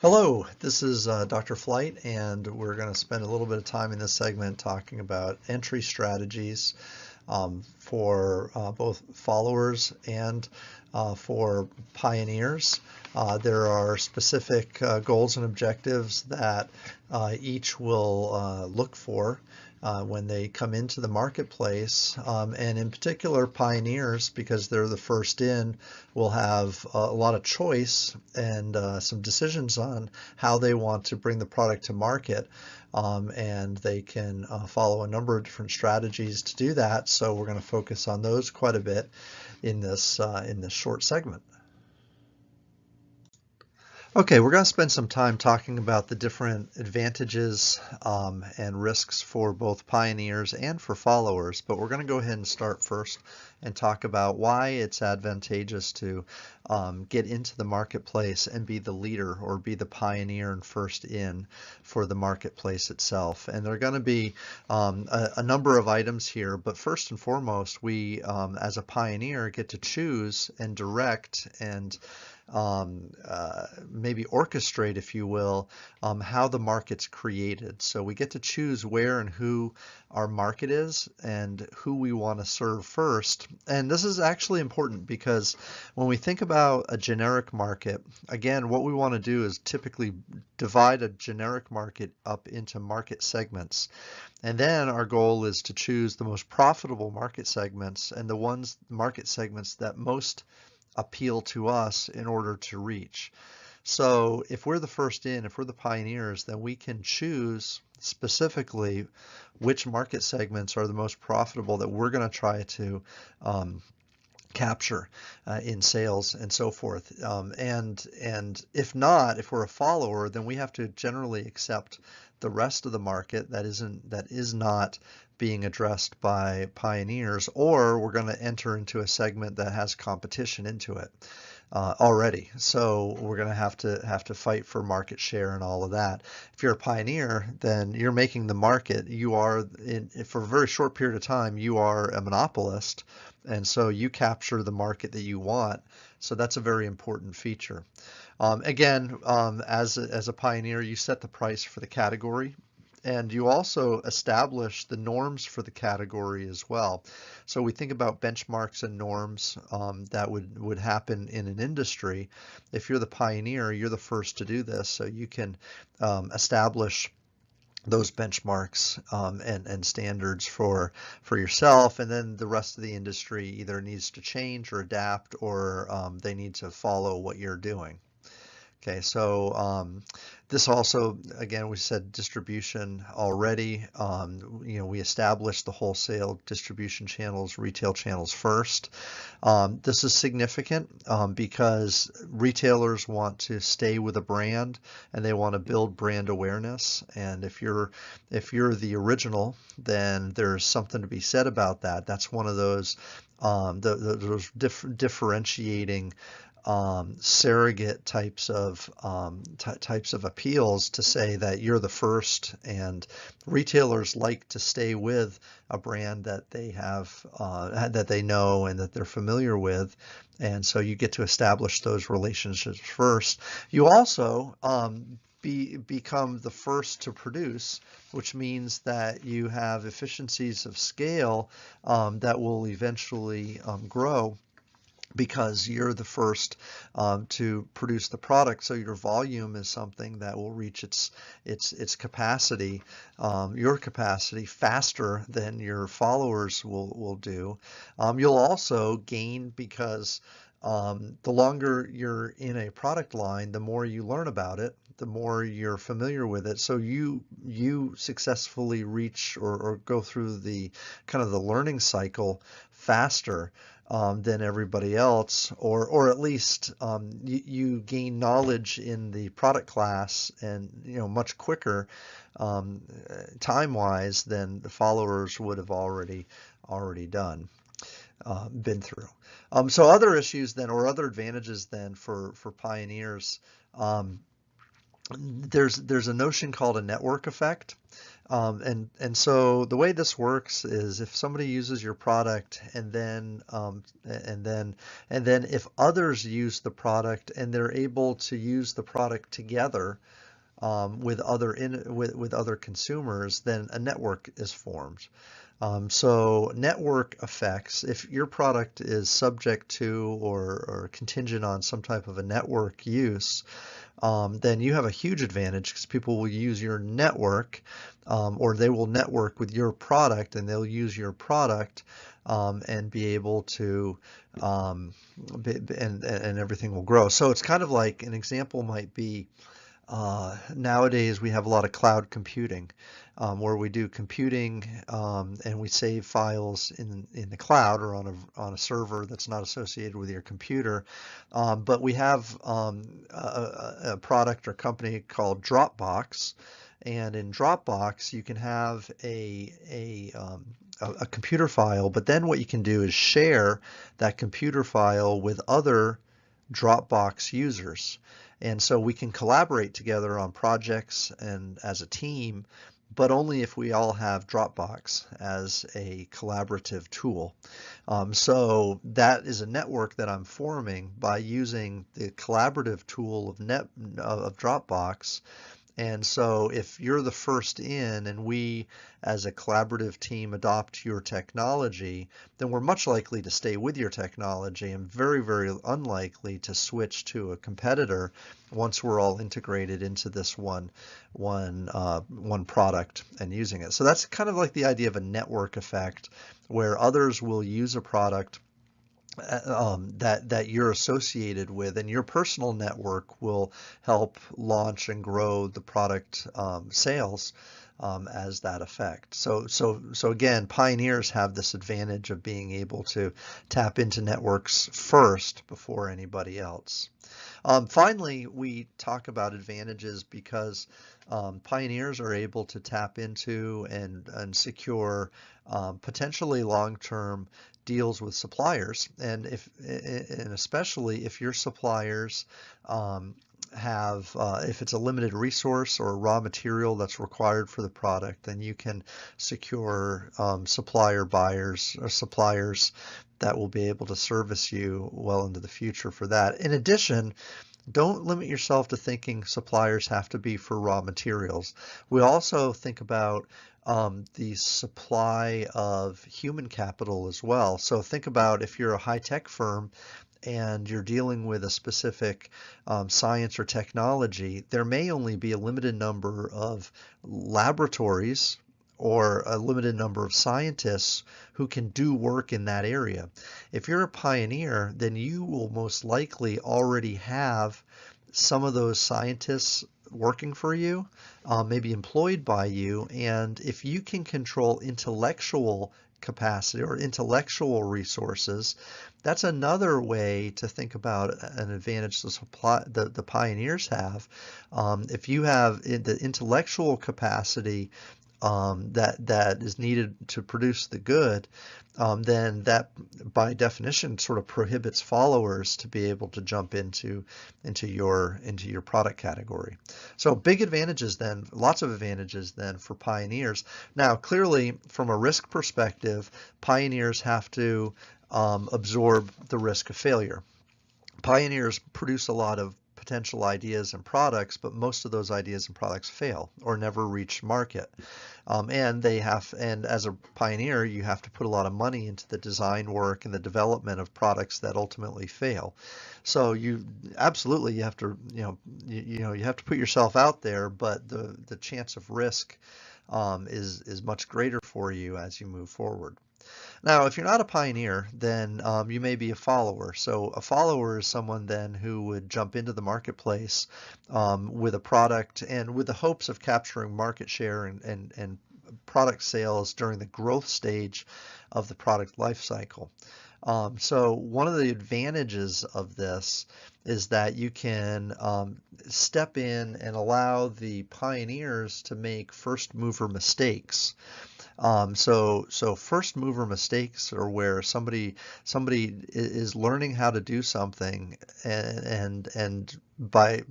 Hello, this is Dr. Flight, and we're going to spend a little bit of time in this segment talking about entry strategies for both followers and for pioneers. There are specific goals and objectives that each will look for when they come into the marketplace. And in particular, pioneers, because they're the first in, will have a lot of choice and some decisions on how they want to bring the product to market. And they can follow a number of different strategies to do that. So we're going to focus on those quite a bit in this short segment. Okay, we're going to spend some time talking about the different advantages and risks for both pioneers and for followers, but we're going to go ahead and start first and talk about why it's advantageous to get into the marketplace and be the leader or be the pioneer and first in for the marketplace itself. And there are going to be a number of items here, but first and foremost, we as a pioneer get to choose and direct and maybe orchestrate, if you will, how the market's created. So we get to choose where and who our market is and who we want to serve first. And this is actually important because when we think about a generic market, again, what we want to do is typically divide a generic market up into market segments. And then our goal is to choose the most profitable market segments and the market segments that most appeal to us in order to reach. So if we're the first in, if we're the pioneers, then we can choose specifically which market segments are the most profitable that we're going to try to capture in sales and so forth. And if not, if we're a follower, then we have to generally accept the rest of the market that is not being addressed by pioneers, or we're going to enter into a segment that has competition into it already. So we're going to have to fight for market share and all of that. If you're a pioneer, then you're making the market. You are for a very short period of time, you are a monopolist, and so you capture the market that you want. So that's a very important feature. Again, as a pioneer, you set the price for the category, and you also establish the norms for the category as well. So we think about benchmarks and norms that would happen in an industry. If you're the pioneer, you're the first to do this, so you can establish those benchmarks and standards for yourself, and then the rest of the industry either needs to change or adapt, or they need to follow what you're doing. Okay, so this also, again, we said distribution already. We established the wholesale distribution channels, retail channels first. This is significant because retailers want to stay with a brand and they want to build brand awareness. And if you're the original, then there's something to be said about that. That's one of those differentiating surrogate types of appeals to say that you're the first, and retailers like to stay with a brand that they have that they know and that they're familiar with, and so you get to establish those relationships first. You also become the first to produce, which means that you have efficiencies of scale that will eventually grow because you're the first to produce the product. So your volume is something that will reach its capacity, your capacity, faster than your followers will do. You'll also gain because the longer you're in a product line, the more you learn about it, the more you're familiar with it. So you successfully reach or go through the kind of the learning cycle faster than everybody else, or at least you gain knowledge in the product class and much quicker time-wise than the followers would have already done. Been through. So other issues then, or other advantages then for pioneers, there's a notion called a network effect. And so the way this works is if somebody uses your product and then if others use the product and they're able to use the product together with other consumers, then a network is formed. So network effects, if your product is subject to or contingent on some type of a network use, then you have a huge advantage because people will use your network, or they will network with your product and they'll use your product, and be able to, and everything will grow. So it's kind of like an example might be, nowadays we have a lot of cloud computing, where we do computing, and we save files in the cloud or on a server that's not associated with your computer. But we have a product or company called Dropbox, and in Dropbox you can have a computer file, but then what you can do is share that computer file with other Dropbox users. And so we can collaborate together on projects and as a team, but only if we all have Dropbox as a collaborative tool. So that is a network that I'm forming by using the collaborative tool of Dropbox. And so if you're the first in and we as a collaborative team adopt your technology, then we're much likely to stay with your technology and very, very unlikely to switch to a competitor once we're all integrated into this one product and using it. So that's kind of like the idea of a network effect where others will use a product that you're associated with, and your personal network will help launch and grow the product sales as that effect. So again, pioneers have this advantage of being able to tap into networks first before anybody else. Finally, we talk about advantages because pioneers are able to tap into and secure potentially long-term deals with suppliers, and especially if your suppliers if it's a limited resource or raw material that's required for the product, then you can secure supplier buyers or suppliers that will be able to service you well into the future for that. In addition, don't limit yourself to thinking suppliers have to be for raw materials. We also think about the supply of human capital as well. So think about if you're a high-tech firm and you're dealing with a specific science or technology, there may only be a limited number of laboratories or a limited number of scientists who can do work in that area. If you're a pioneer, then you will most likely already have some of those scientists working for you, maybe employed by you, and if you can control intellectual capacity or intellectual resources, that's another way to think about an advantage the pioneers have. If you have the intellectual capacity that is needed to produce the good, then that by definition sort of prohibits followers to be able to jump into your product category. So big advantages then, lots of advantages then for pioneers. Now clearly from a risk perspective, pioneers have to absorb the risk of failure. Pioneers produce a lot of potential ideas and products, but most of those ideas and products fail or never reach market. And as a pioneer, you have to put a lot of money into the design work and the development of products that ultimately fail. So you have to, you have to put yourself out there, but the chance of risk is much greater for you as you move forward. Now, if you're not a pioneer, then you may be a follower. So a follower is someone then who would jump into the marketplace with a product and with the hopes of capturing market share and product sales during the growth stage of the product life cycle. So one of the advantages of this is that you can step in and allow the pioneers to make first mover mistakes. So first mover mistakes are where somebody is learning how to do something and by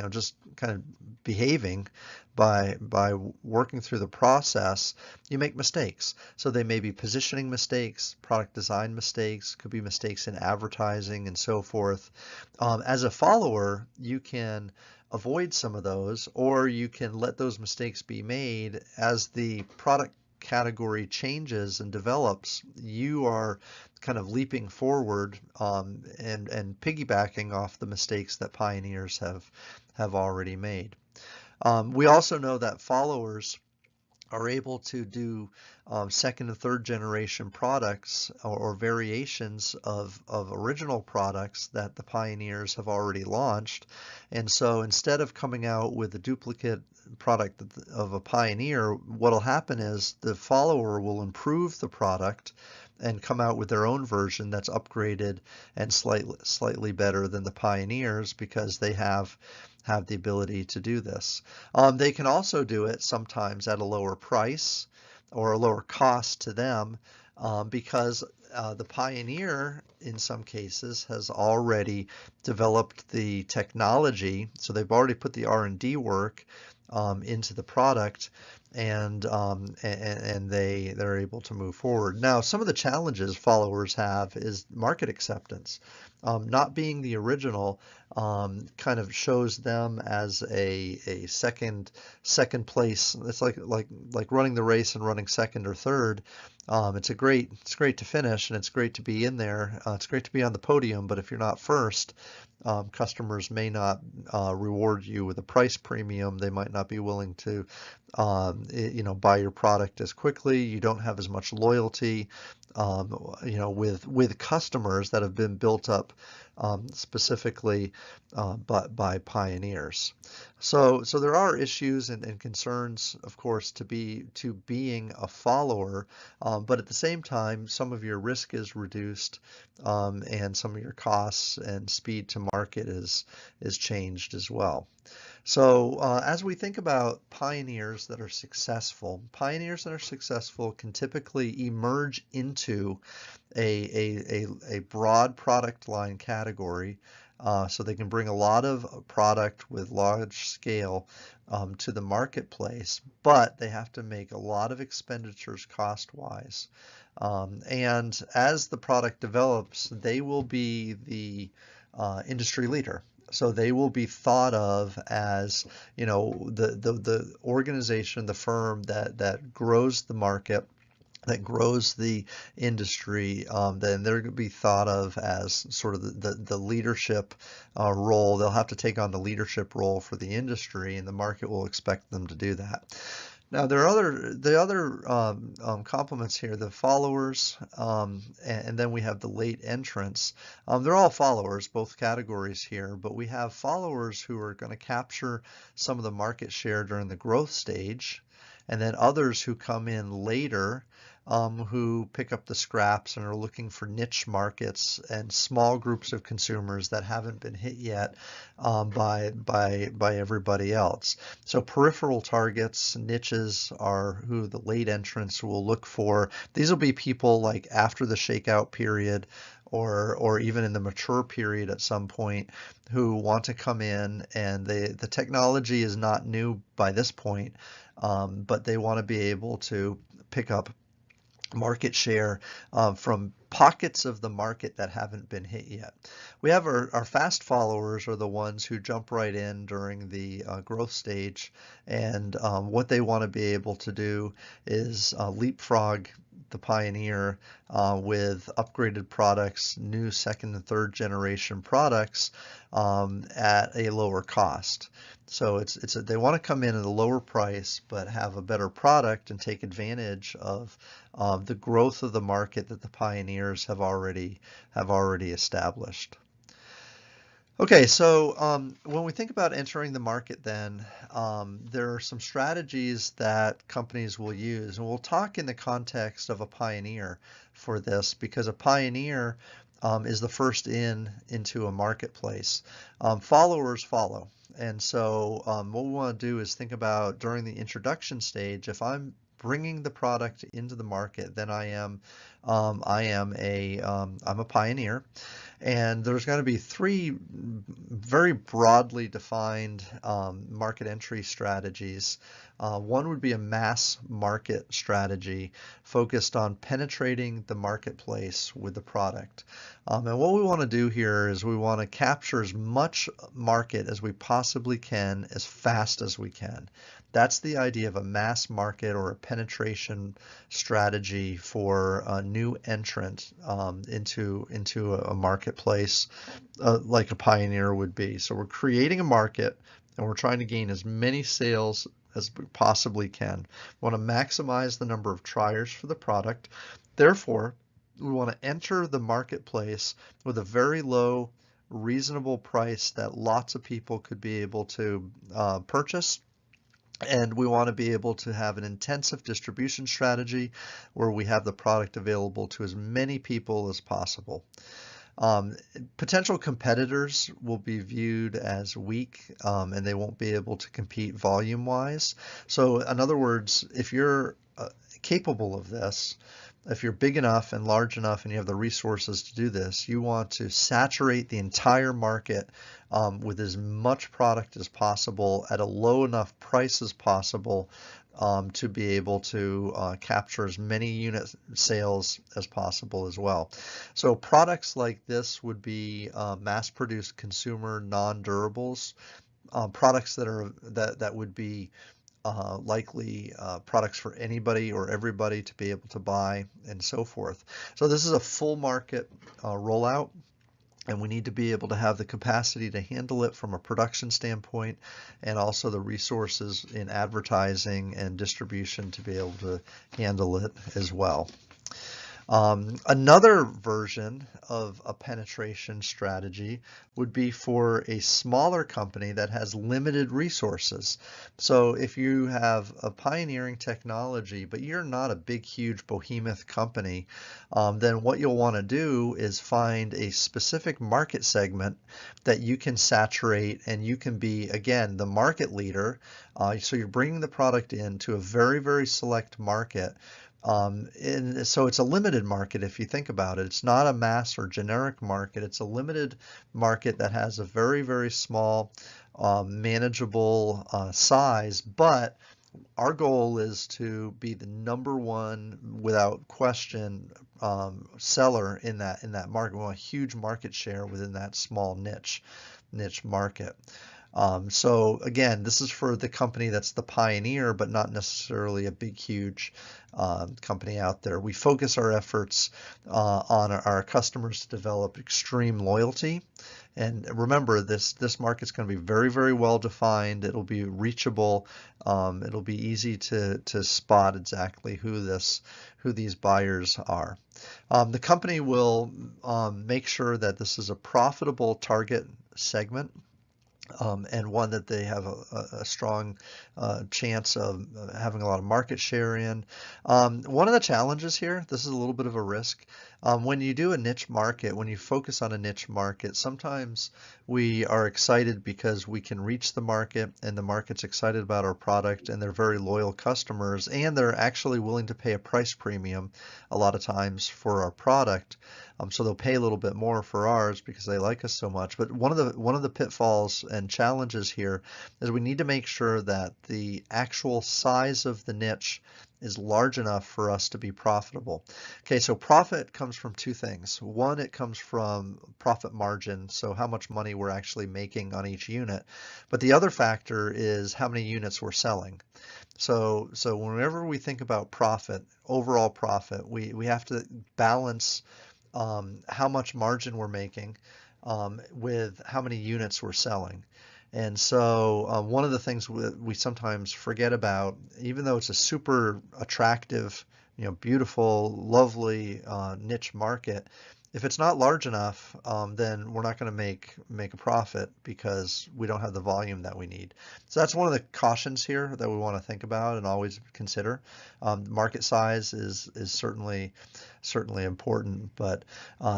just kind of behaving by working through the process, you make mistakes. So they may be positioning mistakes, product design mistakes, could be mistakes in advertising and so forth. As a follower, you can avoid some of those, or you can let those mistakes be made as the product category changes and develops. You are kind of leaping forward and piggybacking off the mistakes that pioneers have already made. We also know that followers are able to do second and third generation products or variations of original products that the pioneers have already launched. And so instead of coming out with a duplicate product of a pioneer, what'll happen is the follower will improve the product and come out with their own version that's upgraded and slightly better than the pioneers, because they have the ability to do this. They can also do it sometimes at a lower price or a lower cost to them, because the pioneer in some cases has already developed the technology, so they've already put the R&D work into the product, and they're able to move forward. Now, some of the challenges followers have is market acceptance. Not being the original kind of shows them as a second place. It's like running the race and running second or third. It's great to finish, and it's great to be in there. It's great to be on the podium, but if you're not first, customers may not reward you with a price premium. They might not be willing to buy your product as quickly. You don't have as much loyalty with customers that have been built up specifically but by pioneers. So there are issues and concerns, of course, to being a follower, but at the same time, some of your risk is reduced, and some of your costs and speed to market is changed as well. So as we think about pioneers that are successful can typically emerge into a broad product line category. So they can bring a lot of product with large scale to the marketplace, but they have to make a lot of expenditures cost-wise. And as the product develops, they will be the industry leader. So they will be thought of as, the organization, the firm that grows the market, that grows the industry. Then they're going to be thought of as sort of the leadership role. They'll have to take on the leadership role for the industry, and the market will expect them to do that. Now, there are the other complements here, the followers, and then we have the late entrants. They're all followers, both categories here, but we have followers who are going to capture some of the market share during the growth stage, and then others who come in later, who pick up the scraps and are looking for niche markets and small groups of consumers that haven't been hit yet by everybody else. So peripheral targets, niches, are who the late entrants will look for. These will be people like after the shakeout period, or even in the mature period at some point, who want to come in, and the technology is not new by this point, but they want to be able to pick up market share from pockets of the market that haven't been hit yet. We have our fast followers, are the ones who jump right in during the growth stage, and what they want to be able to do is leapfrog the pioneer with upgraded products, new second and third generation products at a lower cost. So they want to come in at a lower price but have a better product and take advantage of the growth of the market that the pioneers have already established. Okay, so when we think about entering the market, then there are some strategies that companies will use, and we'll talk in the context of a pioneer for this, because a pioneer is the first into a marketplace. Followers follow. And so what we want to do is think about, during the introduction stage, if I'm bringing the product into the market, then I'm a pioneer. And there's going to be three very broadly defined market entry strategies. One would be a mass market strategy focused on penetrating the marketplace with the product. And what we want to do here is we want to capture as much market as we possibly can as fast as we can. That's the idea of a mass market or a penetration strategy for a new entrant into a marketplace like a Pioneer would be. So we're creating a market and we're trying to gain as many sales as we possibly can. We want to maximize the number of triers for the product. Therefore, we want to enter the marketplace with a very low, reasonable price that lots of people could be able to purchase. And we want to be able to have an intensive distribution strategy where we have the product available to as many people as possible. Potential competitors will be viewed as weak and they won't be able to compete volume-wise. So in other words, if you're capable of this, if you're big enough and large enough and you have the resources to do this, you want to saturate the entire market with as much product as possible at a low enough price as possible to be able to capture as many unit sales as possible as well. So products like this would be mass-produced consumer non-durables, products that would be likely products for anybody or everybody to be able to buy and so forth. So this is a full market rollout, and we need to be able to have the capacity to handle it from a production standpoint and also the resources in advertising and distribution to be able to handle it as well. Another version of a penetration strategy would be for a smaller company that has limited resources. So if you have a pioneering technology, but you're not a big, huge behemoth company, then what you'll want to do is find a specific market segment that you can saturate and you can be, again, the market leader. So you're bringing the product into a very, very select market. And so it's a limited market if you think about it. It's not a mass or generic market. It's a limited market that has a very, very small, manageable size, but our goal is to be the #1, without question, seller in that market. We want a huge market share within that small niche market. So again, this is for the company that's the pioneer, but not necessarily a big, huge company out there. We focus our efforts on our customers to develop extreme loyalty. And remember, this market's going to be very, very well defined. It'll be reachable. It'll be easy to spot exactly who these buyers are. The company will make sure that this is a profitable target segment. And one that they have a strong chance of having a lot of market share in. One of the challenges here, this is a little bit of a risk. When you do a niche market, when you focus on a niche market, sometimes we are excited because we can reach the market and the market's excited about our product and they're very loyal customers and they're actually willing to pay a price premium a lot of times for our product. So they'll pay a little bit more for ours because they like us so much. But one of the pitfalls and challenges here is we need to make sure that the actual size of the niche is large enough for us to be profitable. Okay, so profit comes from two things. One, it comes from profit margin, so how much money we're actually making on each unit. But the other factor is how many units we're selling. So whenever we think about profit, overall profit, we have to balance how much margin we're making with how many units we're selling. And so one of the things we sometimes forget about, even though it's a super attractive, beautiful, lovely niche market, if it's not large enough, then we're not going to make a profit because we don't have the volume that we need. So that's one of the cautions here that we want to think about and always consider. Market size is certainly important, but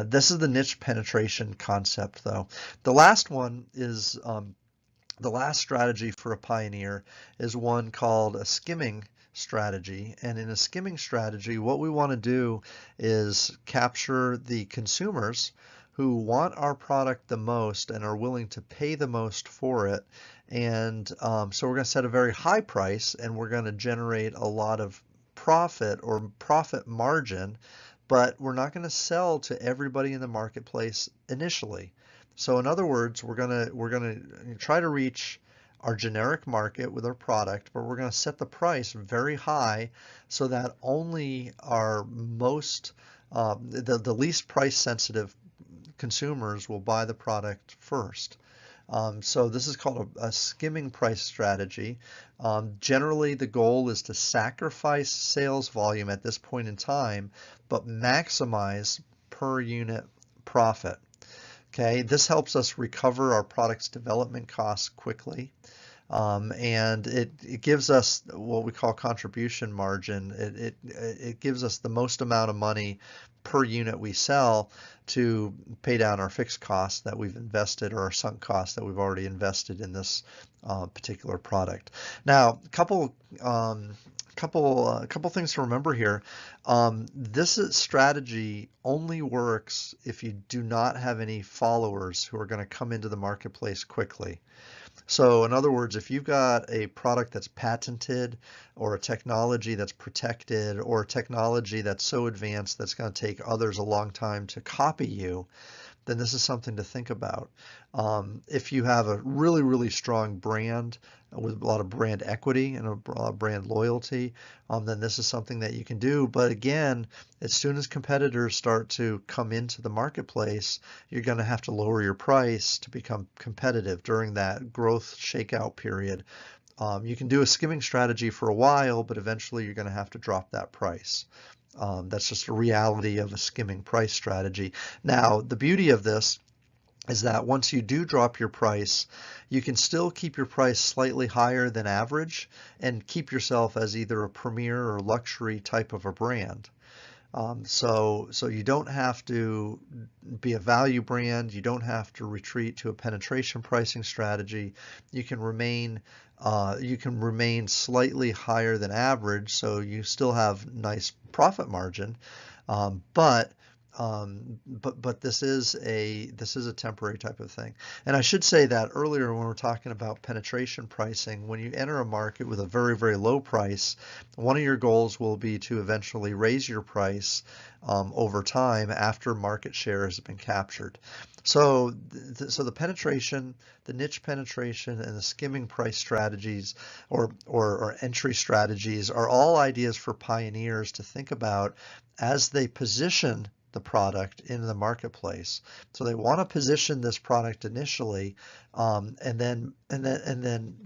this is the niche penetration concept, though. The last one is the last strategy for a pioneer is one called a skimming strategy. And in a skimming strategy, what we want to do is capture the consumers who want our product the most and are willing to pay the most for it. And so we're going to set a very high price, and we're going to generate a lot of profit or profit margin, but we're not going to sell to everybody in the marketplace initially. So in other words, we're going to try to reach our generic market with our product, but we're going to set the price very high so that only our most the least price sensitive consumers will buy the product first. So this is called a skimming price strategy. Generally, the goal is to sacrifice sales volume at this point in time, but maximize per unit profit. Okay, this helps us recover our product's development costs quickly. And it gives us what we call contribution margin. It gives us the most amount of money per unit we sell to pay down our fixed costs that we've invested, or our sunk costs that we've already invested in this particular product. Now, couple things to remember here. This strategy only works if you do not have any followers who are going to come into the marketplace quickly. So in other words, if you've got a product that's patented, or a technology that's protected, or a technology that's so advanced that's going to take others a long time to copy you, then this is something to think about. If you have a really, really strong brand with a lot of brand equity and a lot of brand loyalty, then this is something that you can do. But again, as soon as competitors start to come into the marketplace, you're going to have to lower your price to become competitive during that growth shakeout period. You can do a skimming strategy for a while, but eventually you're going to have to drop that price. That's just a reality of a skimming price strategy. Now, the beauty of this is that once you do drop your price, you can still keep your price slightly higher than average and keep yourself as either a premier or luxury type of a brand. So you don't have to be a value brand. You don't have to retreat to a penetration pricing strategy. You can remain slightly higher than average, so you still have nice profit margin, but this is a temporary type of thing. And I should say that earlier when we're talking about penetration pricing, when you enter a market with a very, very low price, one of your goals will be to eventually raise your price over time after market share has been captured. So the penetration, the niche penetration, and the skimming price strategies or entry strategies are all ideas for pioneers to think about as they position the product in the marketplace. So they want to position this product initially, and then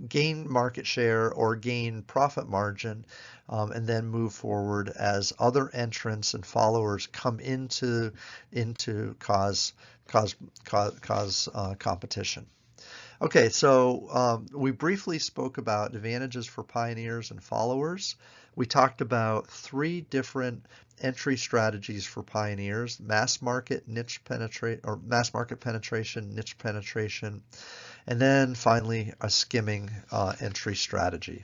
gain market share or gain profit margin, and then move forward as other entrants and followers come into cause competition. Okay, so we briefly spoke about advantages for pioneers and followers. We talked about 3 different entry strategies for pioneers: mass market penetration, niche penetration, and then finally a skimming entry strategy.